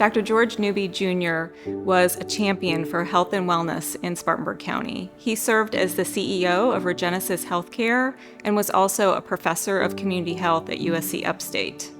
Dr. George Newby Jr. was a champion for health and wellness in Spartanburg County. He served as the CEO of Regenesis Healthcare and was also a professor of community health at USC Upstate.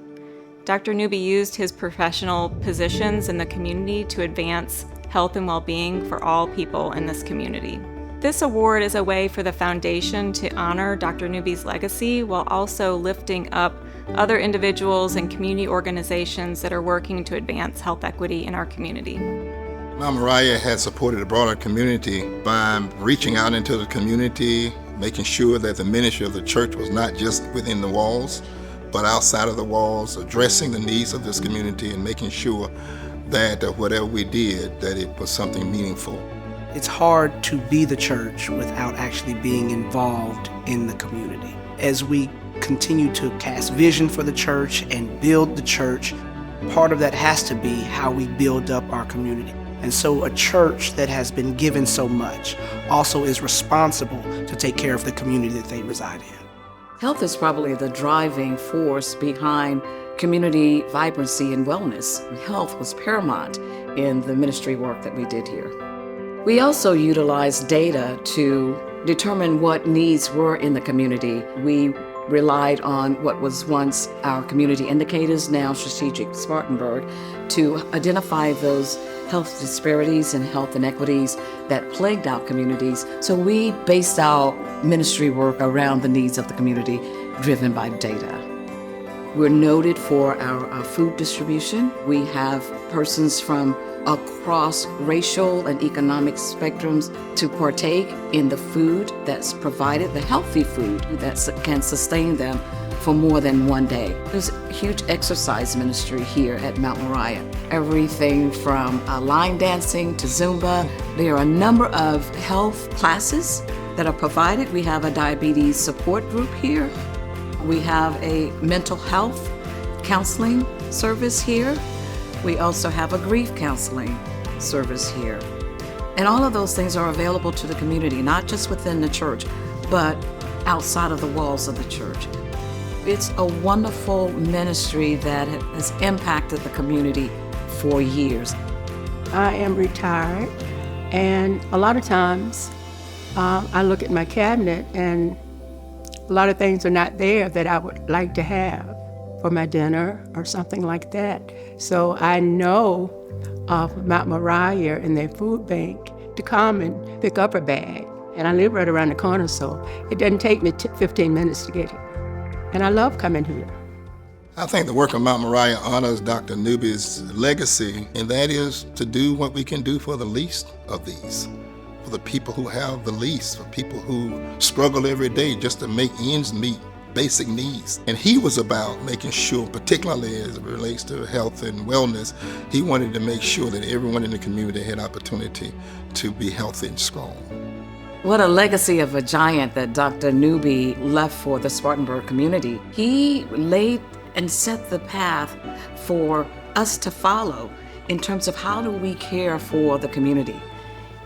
Dr. Newby used his professional positions in the community to advance health and well-being for all people in this community. This award is a way for the foundation to honor Dr. Newby's legacy while also lifting up other individuals and community organizations that are working to advance health equity in our community. Mount Moriah has supported the broader community by reaching out into the community, making sure that the ministry of the church was not just within the walls, but outside of the walls, addressing the needs of this community and making sure that whatever we did, that it was something meaningful. It's hard to be the church without actually being involved in the community. As we continue to cast vision for the church and build the church, part of that has to be how we build up our community. And so a church that has been given so much also is responsible to take care of the community that they reside in. Health is probably the driving force behind community vibrancy and wellness. Health was paramount in the ministry work that we did here. We also utilized data to determine what needs were in the community. We relied on what was once our community indicators, now Strategic Spartanburg, to identify those health disparities and health inequities that plagued our communities. So we based our ministry work around the needs of the community, driven by data. We're noted for our food distribution. We have persons from across racial and economic spectrums to partake in the food that's provided, the healthy food that can sustain them for more than one day. There's a huge exercise ministry here at Mount Moriah. Everything from line dancing to Zumba. There are a number of health classes that are provided. We have a diabetes support group here. We have a mental health counseling service here. We also have a grief counseling service here. And all of those things are available to the community, not just within the church, but outside of the walls of the church. It's a wonderful ministry that has impacted the community for years. I am retired, and a lot of times I look at my cabinet and a lot of things are not there that I would like to have for my dinner or something like that. So I know of Mount Moriah and their food bank to come and pick up a bag. And I live right around the corner, so it doesn't take me 15 minutes to get here. And I love coming here. I think the work of Mount Moriah honors Dr. Newby's legacy, and that is to do what we can do for the least of these, for the people who have the least, for people who struggle every day just to make ends meet, basic needs. And he was about making sure, particularly as it relates to health and wellness, he wanted to make sure that everyone in the community had opportunity to be healthy and strong. What a legacy of a giant that Dr. Newby left for the Spartanburg community. He laid and set the path for us to follow in terms of how do we care for the community,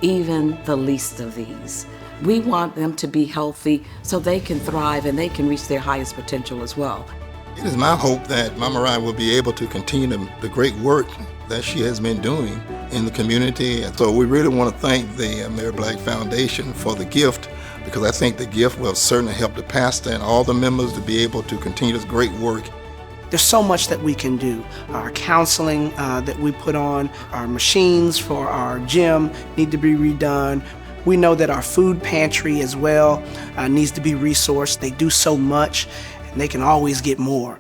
even the least of these. We want them to be healthy so they can thrive and they can reach their highest potential as well. It is my hope that Mount Moriah will be able to continue the great work that she has been doing in the community. And so we really want to thank the AmeriBlack Foundation for the gift, because I think the gift will certainly help the pastor and all the members to be able to continue this great work. There's so much that we can do. Our counseling that we put on, our machines for our gym need to be redone. We know that our food pantry as well needs to be resourced. They do so much, and they can always get more.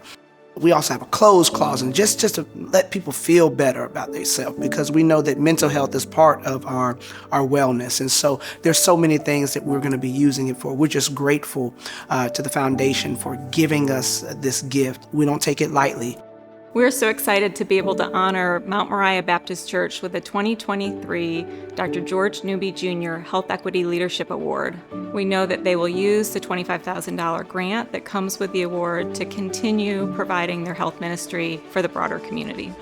We also have a clothes closet, just to let people feel better about themselves, because we know that mental health is part of our wellness. And so there's so many things that we're going to be using it for. We're just grateful to the foundation for giving us this gift. We don't take it lightly. We're so excited to be able to honor Mount Moriah Baptist Church with the 2023 Dr. George Newby Jr. Health Equity Leadership Award. We know that they will use the $25,000 grant that comes with the award to continue providing their health ministry for the broader community.